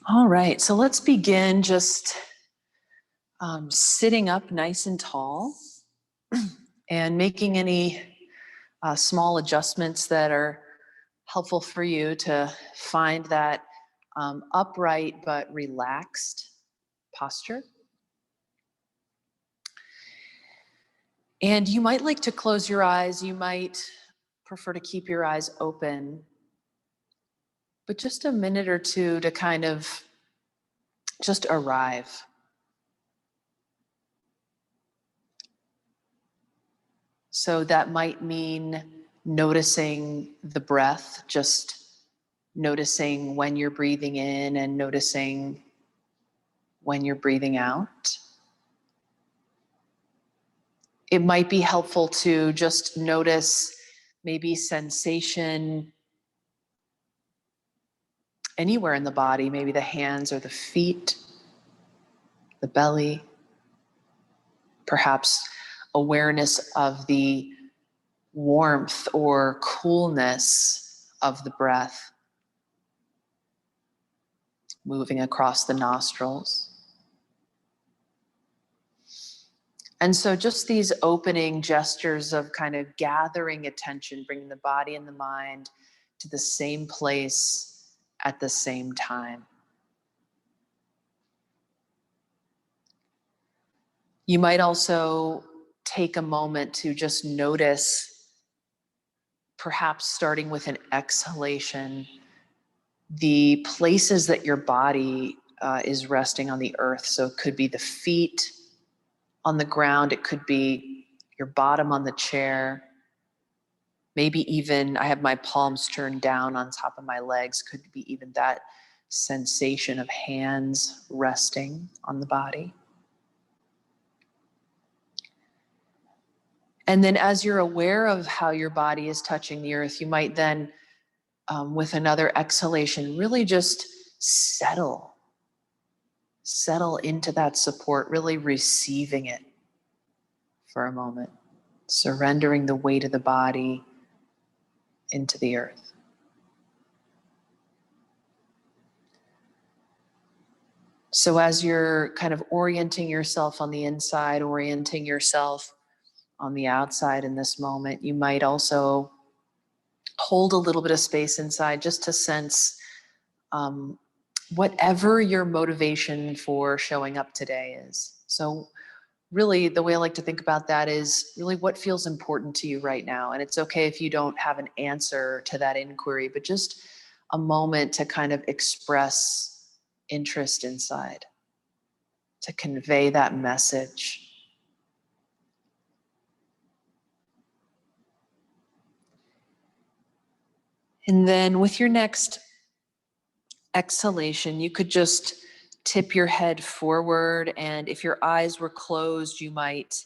All right, so let's begin just sitting up nice and tall and making any small adjustments that are helpful for you to find that upright but relaxed posture. And you might like to close your eyes. You might prefer to keep your eyes open, but just a minute or two to kind of just arrive. So that might mean noticing the breath, just noticing when you're breathing in and noticing when you're breathing out. It might be helpful to just notice maybe sensation anywhere in the body, maybe the hands or the feet, the belly, perhaps awareness of the warmth or coolness of the breath moving across the nostrils. And so just these opening gestures of kind of gathering attention, bringing the body and the mind to the same place at the same time. You might also take a moment to just notice, perhaps starting with an exhalation, the places that your body is resting on the earth. So it could be the feet on the ground, it could be your bottom on the chair. Maybe even I have my palms turned down on top of my legs, could be even that sensation of hands resting on the body. And then as you're aware of how your body is touching the earth, you might then, with another exhalation, really just settle into that support, really receiving it for a moment, surrendering the weight of the body into the earth. So as you're kind of orienting yourself on the inside, orienting yourself on the outside in this moment, you might also hold a little bit of space inside just to sense whatever your motivation for showing up today is. So really the way I like to think about that is really what feels important to you right now. And it's okay if you don't have an answer to that inquiry, but just a moment to kind of express interest inside, to convey that message. And then with your next exhalation, you could just tip your head forward. And if your eyes were closed, you might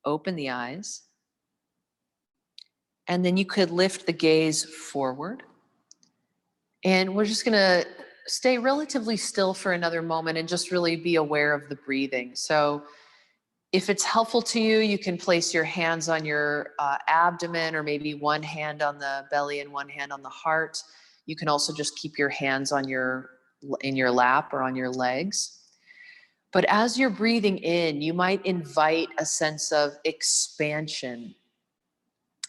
open the eyes. And then you could lift the gaze forward. And we're just going to stay relatively still for another moment and just really be aware of the breathing. So if it's helpful to you, you can place your hands on your abdomen, or maybe one hand on the belly and one hand on the heart. You can also just keep your hands on in your lap or on your legs. But as you're breathing in, you might invite a sense of expansion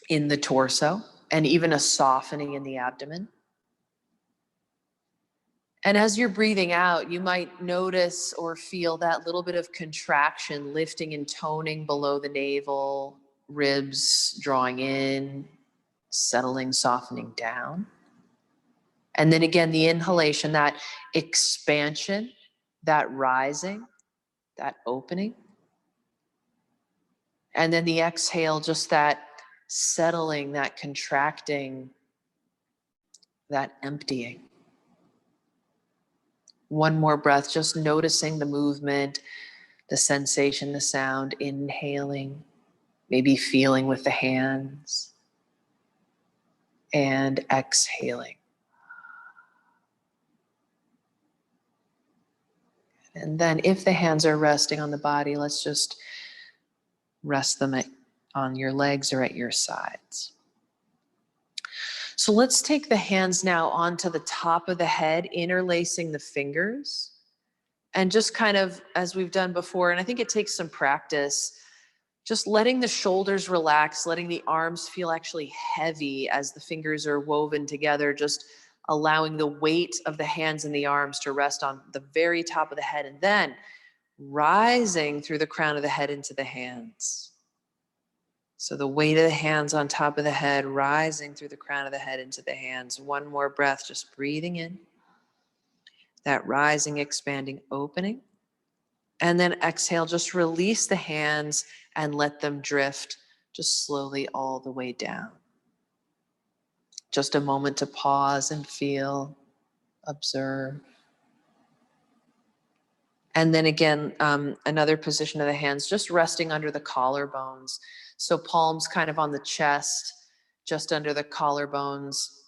in the torso and even a softening in the abdomen. And as you're breathing out, you might notice or feel that little bit of contraction, lifting and toning below the navel, ribs drawing in, settling, softening down. And then again, the inhalation, that expansion, that rising, that opening. And then the exhale, just that settling, that contracting, that emptying. One more breath, just noticing the movement, the sensation, the sound, inhaling, maybe feeling with the hands, and exhaling. And then if the hands are resting on the body, let's just rest them on your legs or at your sides. So let's take the hands now onto the top of the head, interlacing the fingers. And just kind of, as we've done before, and I think it takes some practice, just letting the shoulders relax, letting the arms feel actually heavy as the fingers are woven together, just allowing the weight of the hands and the arms to rest on the very top of the head, and then rising through the crown of the head into the hands. So the weight of the hands on top of the head, rising through the crown of the head into the hands. One more breath, just breathing in. That rising, expanding, opening. And then exhale, just release the hands and let them drift just slowly all the way down. Just a moment to pause and feel, observe. And then again, another position of the hands, just resting under the collarbones. So palms kind of on the chest, just under the collarbones.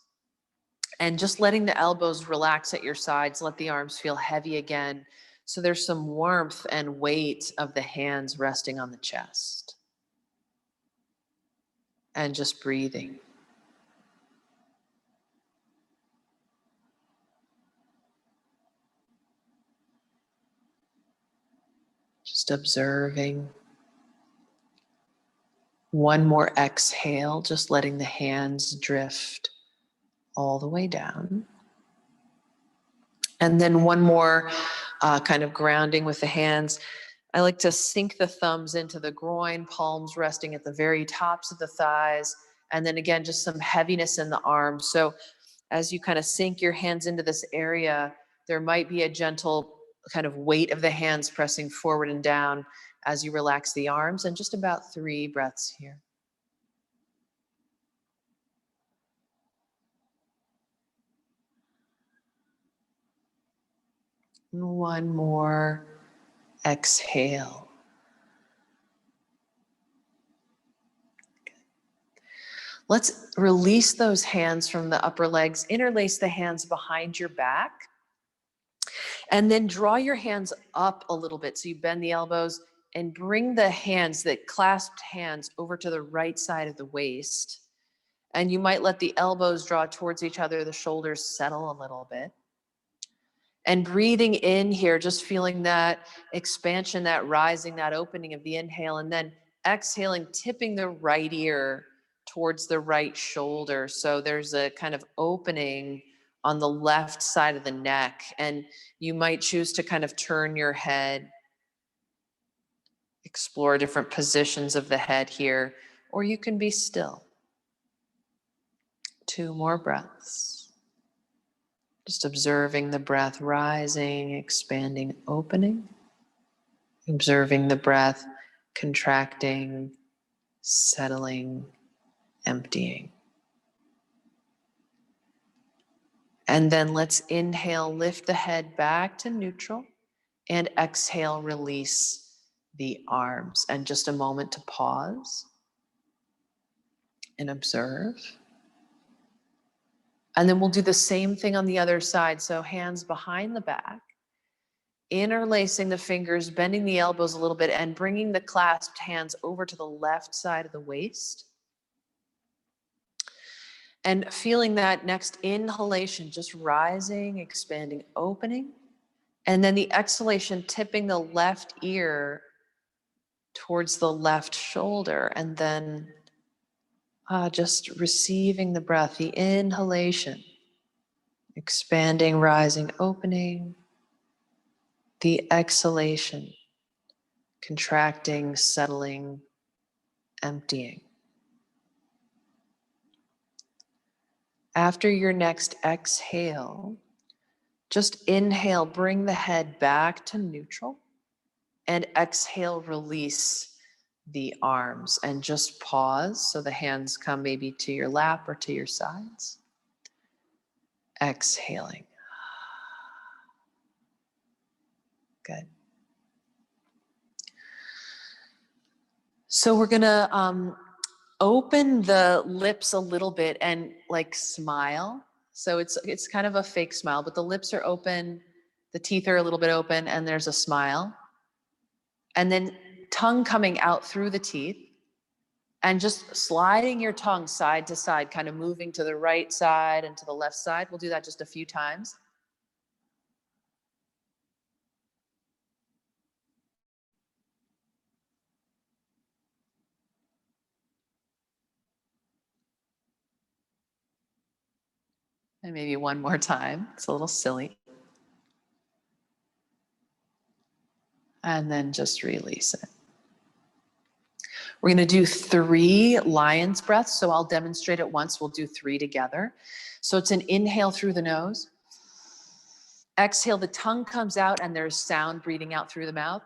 And just letting the elbows relax at your sides. Let the arms feel heavy again. So there's some warmth and weight of the hands resting on the chest. And just breathing. Just observing. One more exhale, just letting the hands drift all the way down. And then one more kind of grounding with the hands. I like to sink the thumbs into the groin, palms resting at the very tops of the thighs. And then again, just some heaviness in the arms. So as you kind of sink your hands into this area, there might be a gentle kind of weight of the hands pressing forward and down as you relax the arms, and just about 3 breaths here. One more exhale. Let's release those hands from the upper legs, interlace the hands behind your back, and then draw your hands up a little bit. So you bend the elbows and bring the hands, the clasped hands, over to the right side of the waist. And you might let the elbows draw towards each other, the shoulders settle a little bit. And breathing in here, just feeling that expansion, that rising, that opening of the inhale, and then exhaling, tipping the right ear towards the right shoulder. So there's a kind of opening on the left side of the neck, and you might choose to kind of turn your head, explore different positions of the head here, or you can be still. 2 more breaths. Just observing the breath rising, expanding, opening. Observing the breath contracting, settling, emptying. And then let's inhale, lift the head back to neutral, and exhale, release the arms. And just a moment to pause and observe. And then we'll do the same thing on the other side. So hands behind the back, interlacing the fingers, bending the elbows a little bit, and bringing the clasped hands over to the left side of the waist. And feeling that next inhalation, just rising, expanding, opening. And then the exhalation, tipping the left ear towards the left shoulder. And then just receiving the breath, the inhalation, expanding, rising, opening. The exhalation, contracting, settling, emptying. After your next exhale, just inhale, bring the head back to neutral, and exhale, release the arms, and just pause so the hands come maybe to your lap or to your sides. Exhaling. Good. So we're gonna open the lips a little bit and like smile. So it's kind of a fake smile, but the lips are open, the teeth are a little bit open, and there's a smile. And then tongue coming out through the teeth. And just sliding your tongue side to side, kind of moving to the right side and to the left side. We'll do that just a few times. And maybe one more time. It's a little silly. And then just release it. We're going to do 3 lion's breaths. So I'll demonstrate it once. We'll do 3 together. So it's an inhale through the nose. Exhale, the tongue comes out and there's sound breathing out through the mouth.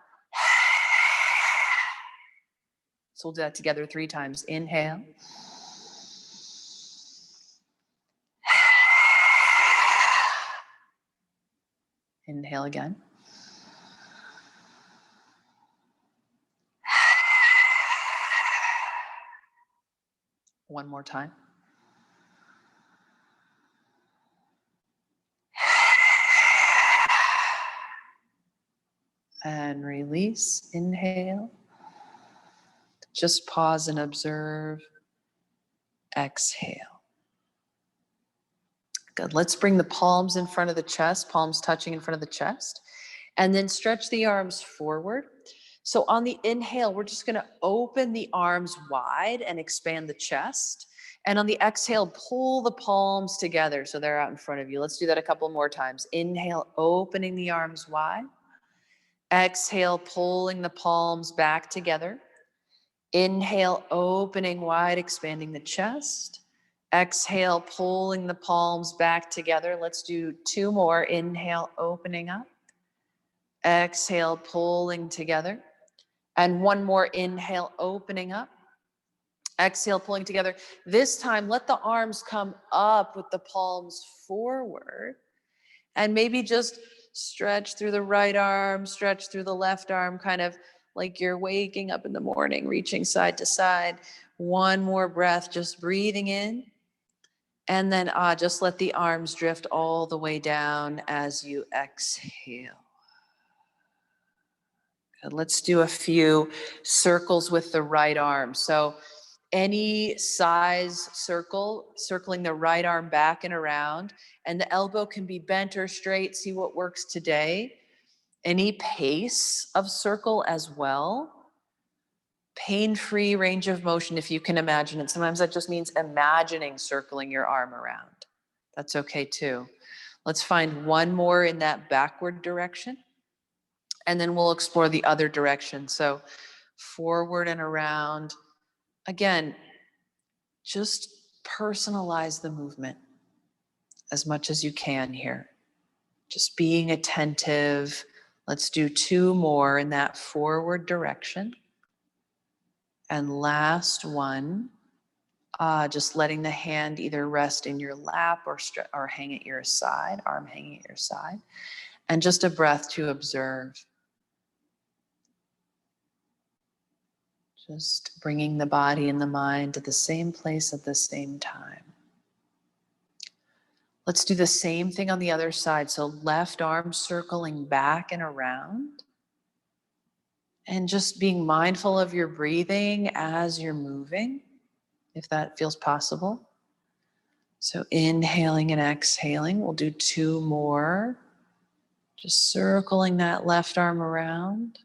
So we'll do that together 3 times. Inhale. Inhale again. One more time. And release. Inhale. Just pause and observe. Exhale. Good. Let's bring the palms in front of the chest, palms touching in front of the chest, and then stretch the arms forward. So on the inhale, we're just going to open the arms wide and expand the chest. And on the exhale, pull the palms together so they're out in front of you. Let's do that a couple more times. Inhale, opening the arms wide. Exhale, pulling the palms back together. Inhale, opening wide, expanding the chest. Exhale, pulling the palms back together. Let's do 2 more. Inhale, opening up. Exhale, pulling together. And 1 more. Inhale, opening up. Exhale, pulling together. This time, let the arms come up with the palms forward. And maybe just stretch through the right arm, stretch through the left arm, kind of like you're waking up in the morning, reaching side to side. 1 more breath, just breathing in. And then just let the arms drift all the way down as you exhale. Good. Let's do a few circles with the right arm. So any size circle, circling the right arm back and around, and the elbow can be bent or straight. See what works today. Any pace of circle as well. Pain-free range of motion if you can imagine it. Sometimes that just means imagining circling your arm around. That's okay too. Let's find 1 more in that backward direction. And then we'll explore the other direction. So forward and around. Again, just personalize the movement as much as you can here. Just being attentive. Let's do 2 more in that forward direction. And last one, just letting the hand either rest in your lap or hang at your side, arm hanging at your side. And just a breath to observe. Just bringing the body and the mind to the same place at the same time. Let's do the same thing on the other side. So left arm circling back and around. And just being mindful of your breathing as you're moving, if that feels possible. So inhaling and exhaling. We'll do 2 more. Just circling that left arm around.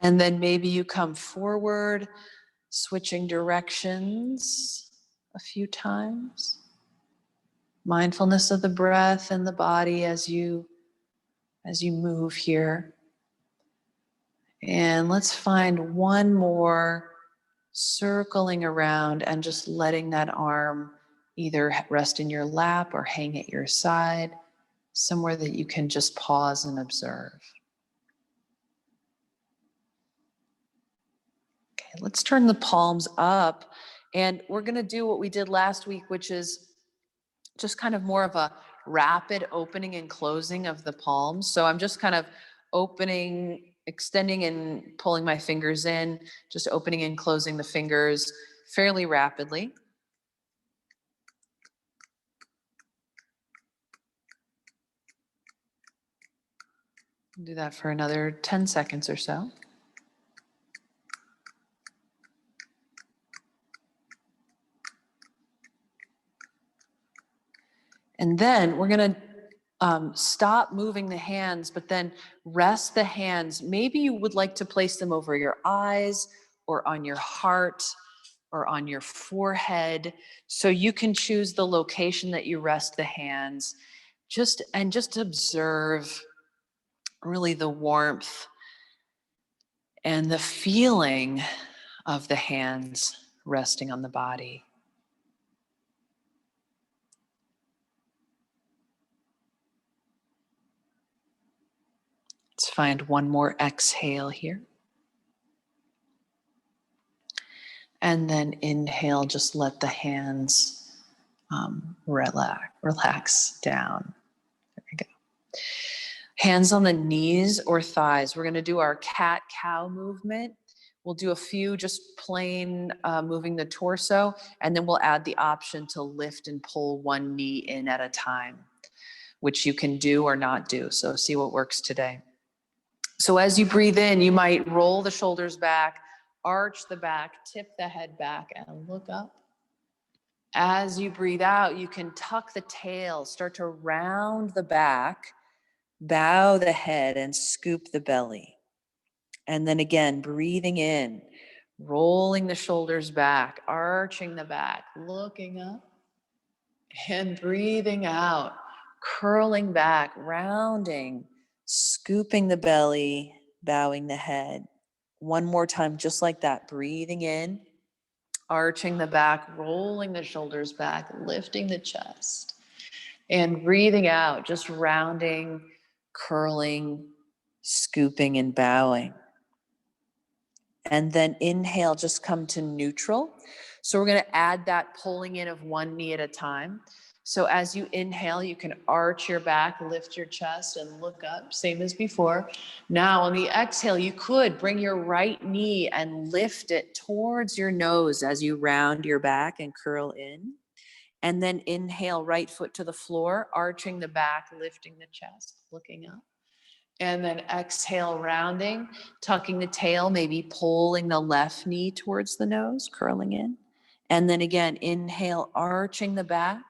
And then maybe you come forward, switching directions a few times. Mindfulness of the breath and the body as you move here. And let's find 1 more, circling around and just letting that arm either rest in your lap or hang at your side, somewhere that you can just pause and observe. Okay, let's turn the palms up, and we're going to do what we did last week, which is just kind of more of a rapid opening and closing of the palms. So I'm just kind of opening, extending and pulling my fingers in, just opening and closing the fingers fairly rapidly. Do that for another 10 seconds or so. And then we're going to stop moving the hands, but then rest the hands. Maybe you would like to place them over your eyes or on your heart or on your forehead. So you can choose the location that you rest the hands. Just observe really the warmth and the feeling of the hands resting on the body. Let's find one more exhale here. And then inhale, just let the hands relax down. There we go. Hands on the knees or thighs. We're gonna do our cat-cow movement. We'll do a few just plain moving the torso, and then we'll add the option to lift and pull one knee in at a time, which you can do or not do. So see what works today. So as you breathe in, you might roll the shoulders back, arch the back, tip the head back, and look up. As you breathe out, you can tuck the tail, start to round the back, bow the head, and scoop the belly. And then again, breathing in, rolling the shoulders back, arching the back, looking up, and breathing out, curling back, rounding, scooping the belly, bowing the head. One more time, just like that, breathing in, arching the back, rolling the shoulders back, lifting the chest, and breathing out, just rounding, curling, scooping, and bowing. And then inhale, just come to neutral. So we're going to add that pulling in of one knee at a time. So as you inhale, you can arch your back, lift your chest, and look up, same as before. Now on the exhale, you could bring your right knee and lift it towards your nose as you round your back and curl in. And then inhale, right foot to the floor, arching the back, lifting the chest, looking up. And then exhale, rounding, tucking the tail, maybe pulling the left knee towards the nose, curling in. And then again, inhale, arching the back,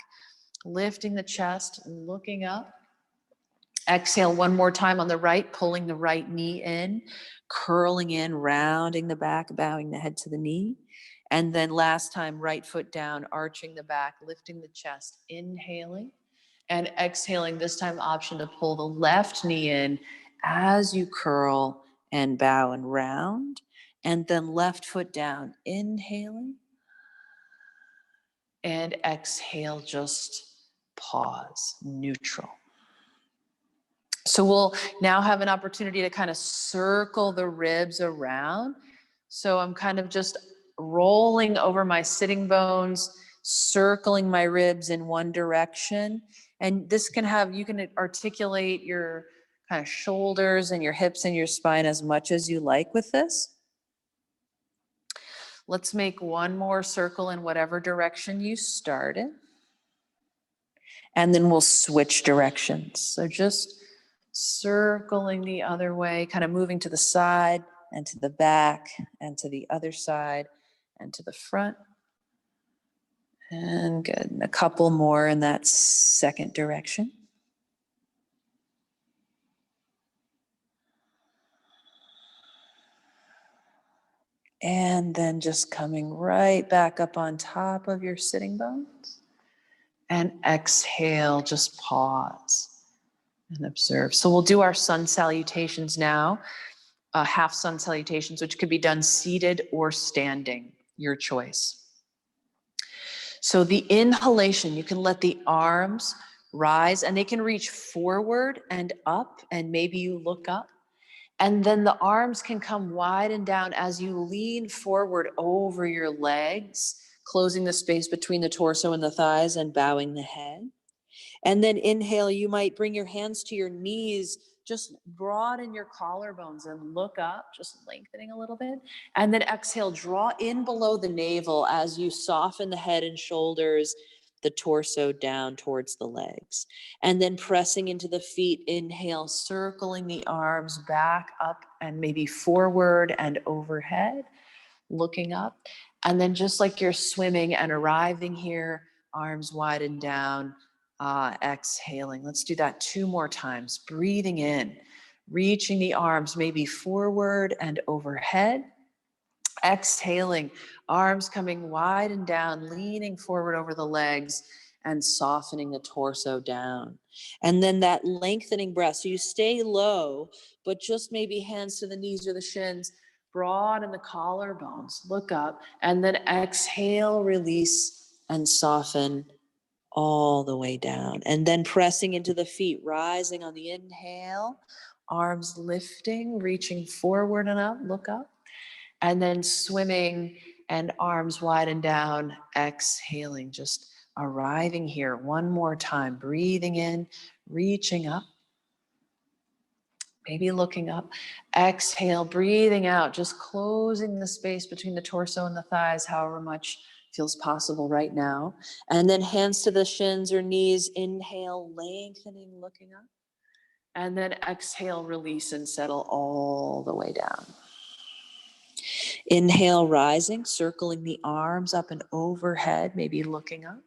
lifting the chest, looking up. Exhale one more time on the right, pulling the right knee in, curling in, rounding the back, bowing the head to the knee. And then last time, right foot down, arching the back, lifting the chest, inhaling. And exhaling, this time option to pull the left knee in as you curl and bow and round. And then left foot down, inhaling. And exhale, just pause, neutral. So we'll now have an opportunity to kind of circle the ribs around. So I'm kind of just rolling over my sitting bones, circling my ribs in one direction. And this can have, you can articulate your kind of shoulders and your hips and your spine as much as you like with this. Let's make one more circle in whatever direction you started. And then we'll switch directions. So just circling the other way, kind of moving to the side and to the back and to the other side and to the front. And good. And a couple more in that second direction. And then just coming right back up on top of your sitting bones. And exhale, just pause and observe. So we'll do our sun salutations now, half sun salutations, which could be done seated or standing, your choice. So the inhalation, you can let the arms rise and they can reach forward and up, and maybe you look up. And then the arms can come wide and down as you lean forward over your legs, closing the space between the torso and the thighs and bowing the head. And then inhale, you might bring your hands to your knees, just broaden your collarbones and look up, just lengthening a little bit. And then exhale, draw in below the navel as you soften the head and shoulders, the torso down towards the legs. And then pressing into the feet, inhale, circling the arms back up and maybe forward and overhead, looking up. And then just like you're swimming and arriving here, arms wide and down, Exhaling. Let's do that 2 more times. Breathing in, reaching the arms maybe forward and overhead. Exhaling, arms coming wide and down, leaning forward over the legs and softening the torso down. And then that lengthening breath. So you stay low, but just maybe hands to the knees or the shins, broaden the collarbones, look up, and then exhale, release, and soften all the way down. And then pressing into the feet, rising on the inhale, arms lifting, reaching forward and up, look up. And then swimming and arms wide and down, exhaling, just arriving here one more time, breathing in, reaching up, maybe looking up, exhale, breathing out, just closing the space between the torso and the thighs, however much feels possible right now. And then hands to the shins or knees, inhale, lengthening, looking up. And then exhale, release and settle all the way down. Inhale, rising, circling the arms up and overhead, maybe looking up.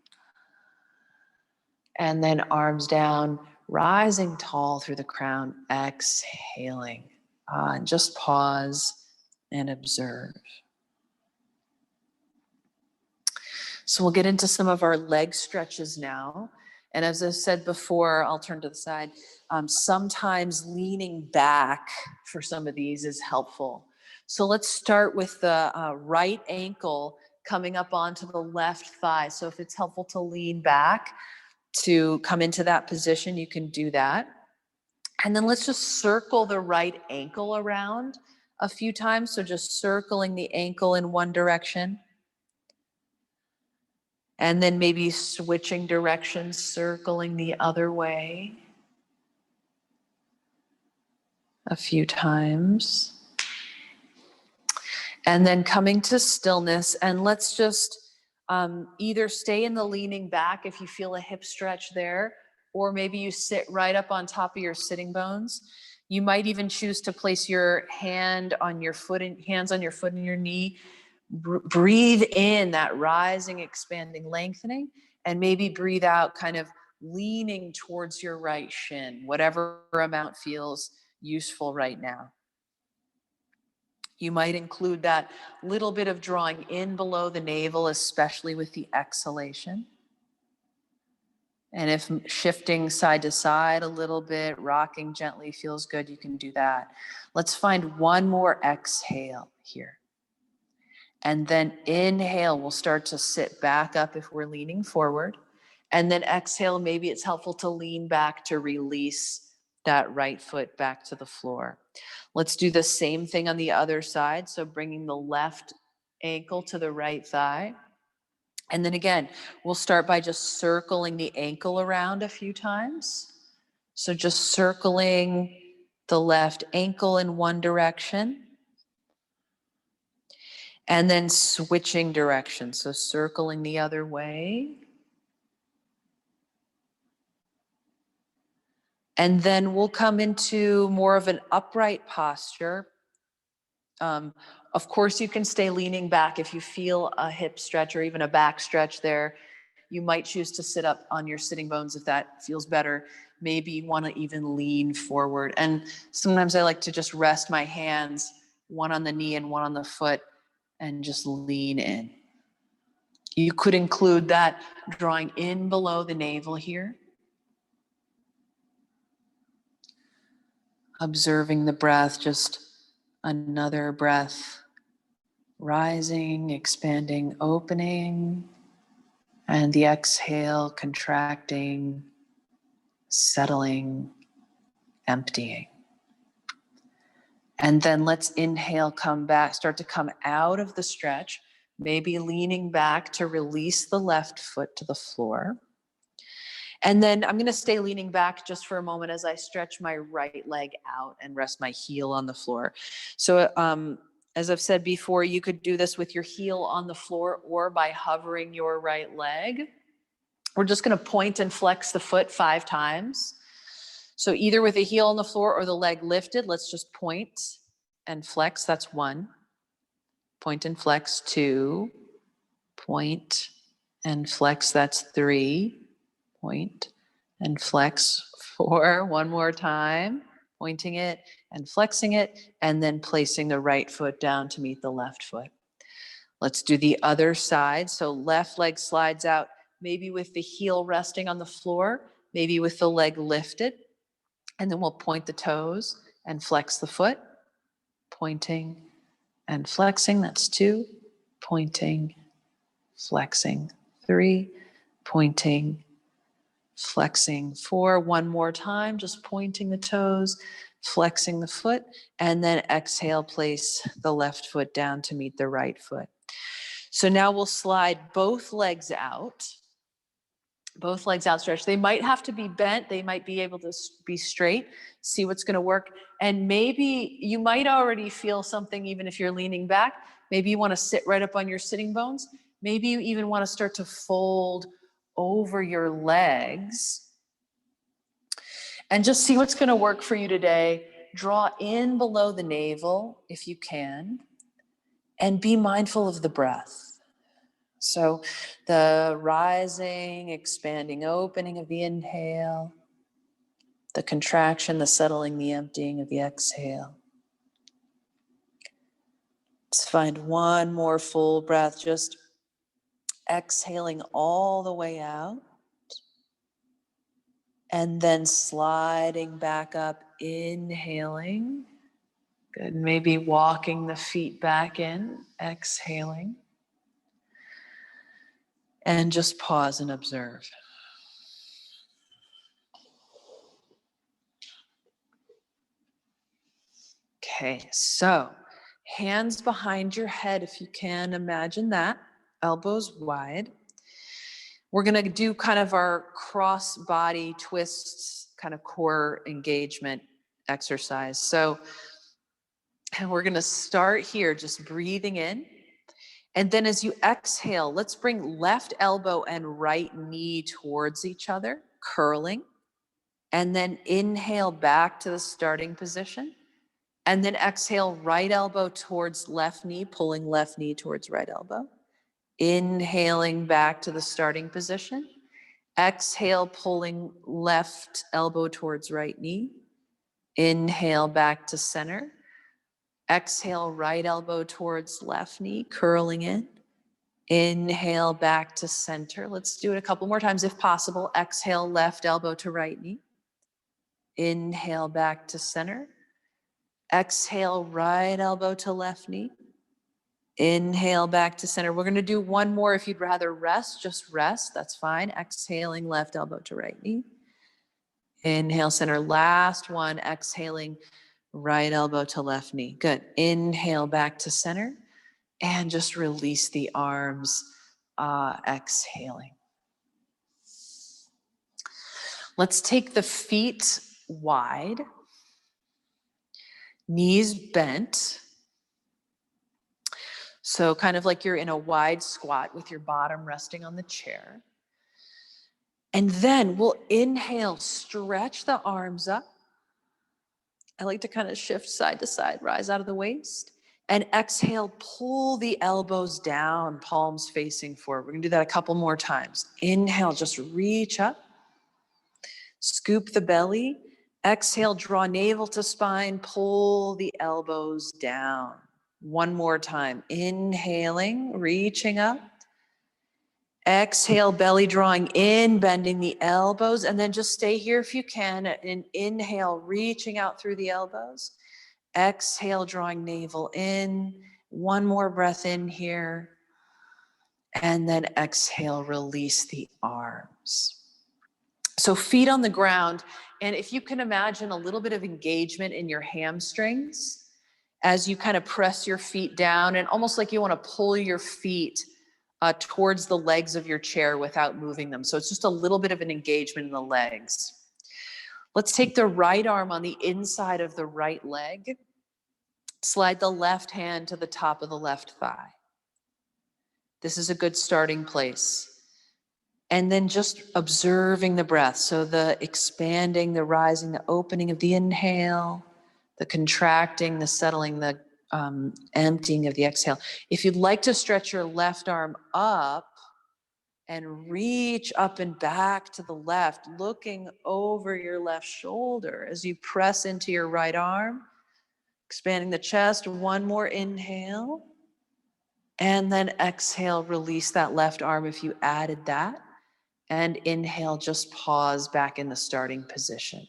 And then arms down, rising tall through the crown, exhaling. And just pause and observe. So we'll get into some of our leg stretches now. And as I said before, I'll turn to the side. Sometimes leaning back for some of these is helpful. So let's start with the right ankle coming up onto the left thigh. So if it's helpful to lean back to come into that position, you can do that. And then let's just circle the right ankle around a few times. So just circling the ankle in one direction. And then maybe switching directions, circling the other way a few times. And then coming to stillness, and let's just either stay in the leaning back if you feel a hip stretch there, or maybe you sit right up on top of your sitting bones. You might even choose to place your hand on your foot and hands on your foot and your knee. Breathe in that rising, expanding, lengthening, and maybe breathe out kind of leaning towards your right shin, whatever amount feels useful right now. You might include that little bit of drawing in below the navel, especially with the exhalation. And if shifting side to side a little bit, rocking gently feels good, you can do that. Let's find one more exhale here. And then inhale, we'll start to sit back up if we're leaning forward. And then exhale, maybe it's helpful to lean back to release that right foot back to the floor. Let's do the same thing on the other side. So bringing the left ankle to the right thigh. And then again, we'll start by just circling the ankle around a few times. So just circling the left ankle in one direction. And then switching directions. So circling the other way. And then we'll come into more of an upright posture. Of course, you can stay leaning back if you feel a hip stretch or even a back stretch there. You might choose to sit up on your sitting bones if that feels better. Maybe you want to even lean forward. And sometimes I like to just rest my hands, one on the knee and one on the foot, and just lean in. You could include that drawing in below the navel here. Observing the breath, just another breath, rising, expanding, opening, and the exhale, contracting, settling, emptying. And then let's inhale, come back, start to come out of the stretch, maybe leaning back to release the left foot to the floor. And then I'm going to stay leaning back just for a moment as I stretch my right leg out and rest my heel on the floor. So as I've said before, you could do this with your heel on the floor or by hovering your right leg. We're just going to point and flex the foot 5 times. So either with the heel on the floor or the leg lifted, let's just point and flex. That's 1. Point and flex, 2. Point and flex, that's 3. Point and flex 4. One more time, pointing it and flexing it, and then placing the right foot down to meet the left foot. Let's do the other side. So left leg slides out, maybe with the heel resting on the floor, maybe with the leg lifted. And then we'll point the toes and flex the foot, pointing and flexing. That's 2, pointing, flexing, 3, pointing, flexing, 4. One more time, just pointing the toes, flexing the foot, and then exhale, place the left foot down to meet the right foot. So now we'll slide both legs out. Both legs outstretched. They might have to be bent. They might be able to be straight. See what's going to work. And maybe you might already feel something even if you're leaning back. Maybe you want to sit right up on your sitting bones. Maybe you even want to start to fold over your legs. And just see what's going to work for you today. Draw in below the navel if you can. And be mindful of the breath. So the rising, expanding, opening of the inhale, the contraction, the settling, the emptying of the exhale. Let's find one more full breath, just exhaling all the way out. And then sliding back up, inhaling. Good, maybe walking the feet back in, exhaling. And just pause and observe. Okay, so hands behind your head if you can, imagine that, elbows wide. We're gonna do kind of our cross body twists, kind of core engagement exercise. So and we're gonna start here, just breathing in. And then as you exhale, let's bring left elbow and right knee towards each other, curling. And then inhale back to the starting position. And then exhale, right elbow towards left knee, pulling left knee towards right elbow. Inhaling back to the starting position. Exhale, pulling left elbow towards right knee. Inhale back to center. Exhale, right elbow towards left knee, curling in. Inhale back to center. Let's do it a couple more times if possible. Exhale, left elbow to right knee. Inhale back to center. Exhale, right elbow to left knee. Inhale back to center. We're going to do one more. If you'd rather rest, just rest. That's fine. Exhaling, left elbow to right knee. Inhale, center. Last one. Exhaling, right elbow to left knee. Good. Inhale back to center. And just release the arms. Exhaling. Let's take the feet wide. Knees bent. So kind of like you're in a wide squat with your bottom resting on the chair. And then we'll inhale, stretch the arms up. I like to kind of shift side to side, rise out of the waist. And exhale, pull the elbows down, palms facing forward. We're gonna do that a couple more times. Inhale, just reach up. Scoop the belly. Exhale, draw navel to spine, pull the elbows down. One more time. Inhaling, reaching up. Exhale, belly drawing in, bending the elbows, and then just stay here if you can. And inhale, reaching out through the elbows. Exhale, drawing navel in. One more breath in here. And then exhale, release the arms. So feet on the ground. And if you can imagine a little bit of engagement in your hamstrings as you kind of press your feet down, and almost like you want to pull your feet towards the legs of your chair without moving them. So it's just a little bit of an engagement in the legs. Let's take the right arm on the inside of the right leg. Slide the left hand to the top of the left thigh. This is a good starting place. And then just observing the breath. So the expanding, the rising, the opening of the inhale, the contracting, the settling, the emptying of the exhale. If you'd like to stretch your left arm up and reach up and back to the left, looking over your left shoulder as you press into your right arm, expanding the chest. One more inhale. And then exhale, release that left arm if you added that. And inhale, just pause back in the starting position.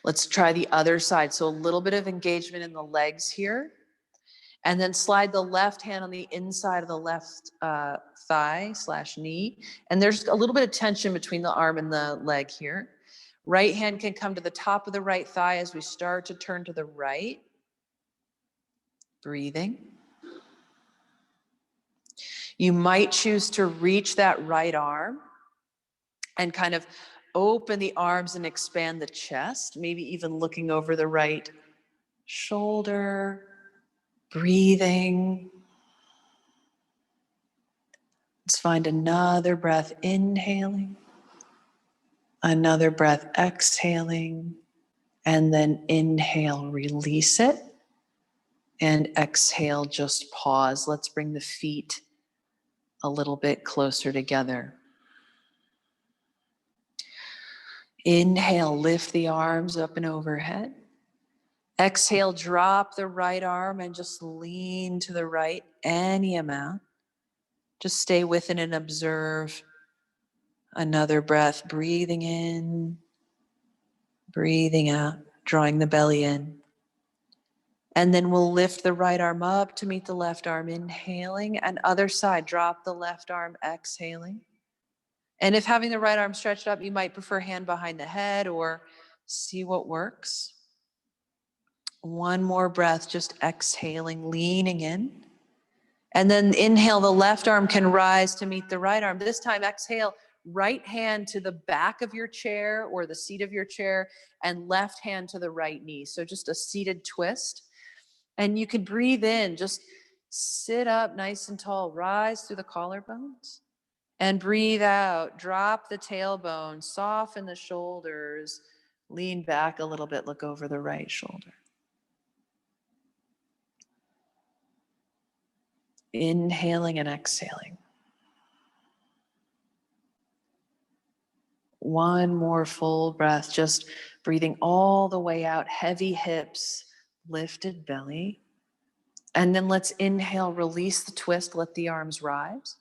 Let's try the other side. So a little bit of engagement in the legs here. And then slide the left hand on the inside of the left thigh/knee. And there's a little bit of tension between the arm and the leg here. Right hand can come to the top of the right thigh as we start to turn to the right. Breathing. You might choose to reach that right arm and kind of open the arms and expand the chest, maybe even looking over the right shoulder, breathing. Let's find another breath inhaling, another breath exhaling, and then inhale, release it, and exhale, just pause. Let's bring the feet a little bit closer together. Inhale, lift the arms up and overhead. Exhale, drop the right arm and just lean to the right any amount. Just stay with it and observe. Another breath, breathing in, breathing out, drawing the belly in. And then we'll lift the right arm up to meet the left arm, inhaling, and other side, drop the left arm, exhaling. And if having the right arm stretched up, you might prefer hand behind the head or see what works. One more breath, just exhaling, leaning in. And then inhale, the left arm can rise to meet the right arm. This time, exhale, right hand to the back of your chair or the seat of your chair, and left hand to the right knee. So just a seated twist. And you can breathe in, just sit up nice and tall, rise through the collarbones. And breathe out, drop the tailbone, soften the shoulders, lean back a little bit, look over the right shoulder. Inhaling and exhaling. One more full breath, just breathing all the way out, heavy hips, lifted belly. And then let's inhale, release the twist, let the arms rise.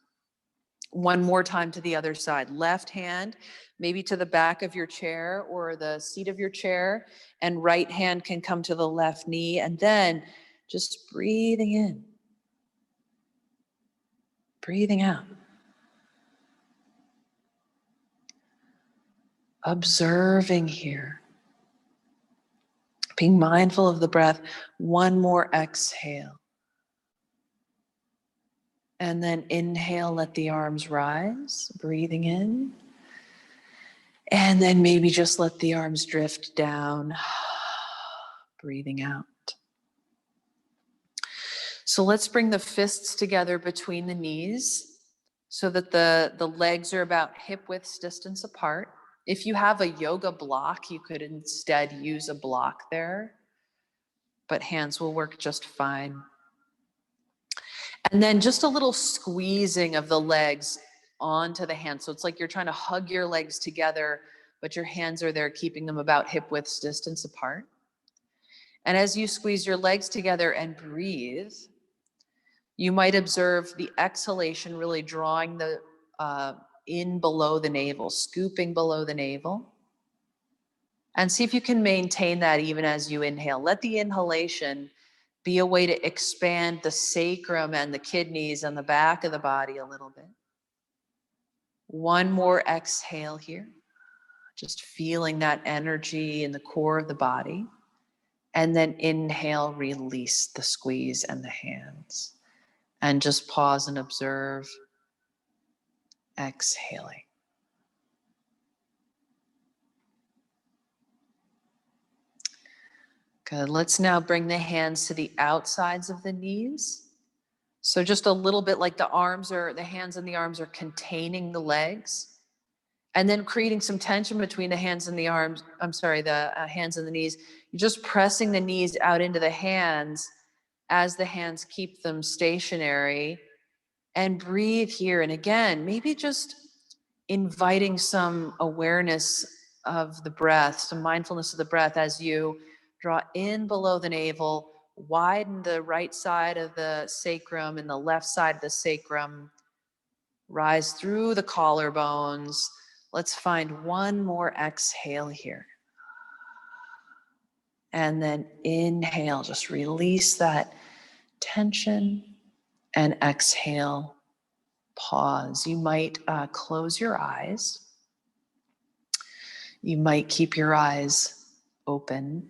One more time to the other side. Left hand, maybe to the back of your chair or the seat of your chair, and right hand can come to the left knee. And then just breathing in, breathing out. Observing here. Being mindful of the breath. One more exhale. And then inhale, let the arms rise, breathing in. And then maybe just let the arms drift down, breathing out. So let's bring the fists together between the knees so that the legs are about hip width distance apart. If you have a yoga block, you could instead use a block there, but hands will work just fine. And then just a little squeezing of the legs onto the hands. So it's like you're trying to hug your legs together, but your hands are there keeping them about hip width distance apart. And as you squeeze your legs together and breathe, you might observe the exhalation really drawing the in below the navel, scooping below the navel. And see if you can maintain that even as you inhale. Let the inhalation be a way to expand the sacrum and the kidneys and the back of the body a little bit. One more exhale here. Just feeling that energy in the core of the body. And then inhale, release the squeeze and the hands. And just pause and observe. Exhaling. Good. Let's now bring the hands to the outsides of the knees. So just a little bit like the hands and the arms are containing the legs. And then creating some tension between the hands and the arms. The hands and the knees. You're just pressing the knees out into the hands as the hands keep them stationary. And breathe here. And again, maybe just inviting some awareness of the breath, some mindfulness of the breath as you draw in below the navel, widen the right side of the sacrum and the left side of the sacrum, rise through the collarbones. Let's find one more exhale here. And then inhale, just release that tension, and exhale, pause. You might close your eyes. You might keep your eyes open.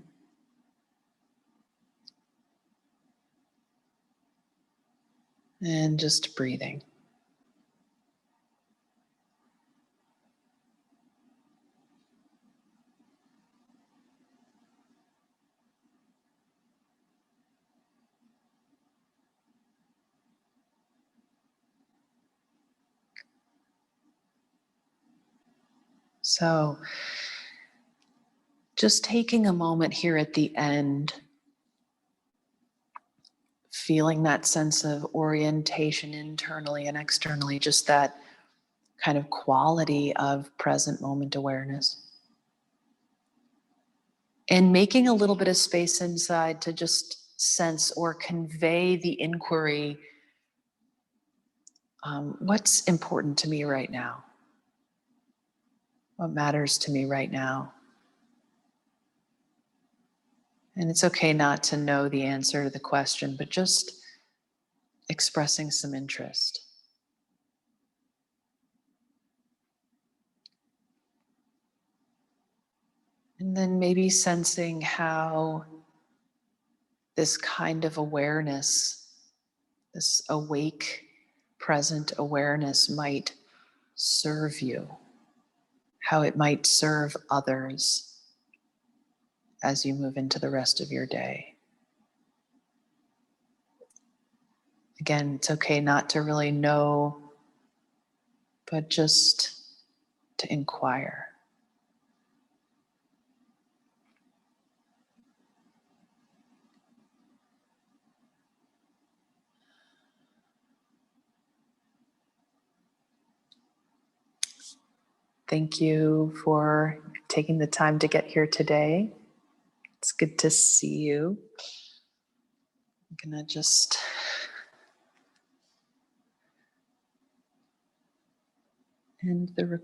And just breathing. So just taking a moment here at the end, feeling that sense of orientation internally and externally, just that kind of quality of present moment awareness. And making a little bit of space inside to just sense or convey the inquiry, what's important to me right now? What matters to me right now? And it's okay not to know the answer to the question, but just expressing some interest. And then maybe sensing how this kind of awareness, this awake, present awareness might serve you, how it might serve others as you move into the rest of your day. Again, it's okay not to really know, but just to inquire. Thank you for taking the time to get here today. It's good to see you. I'm gonna just end the recording.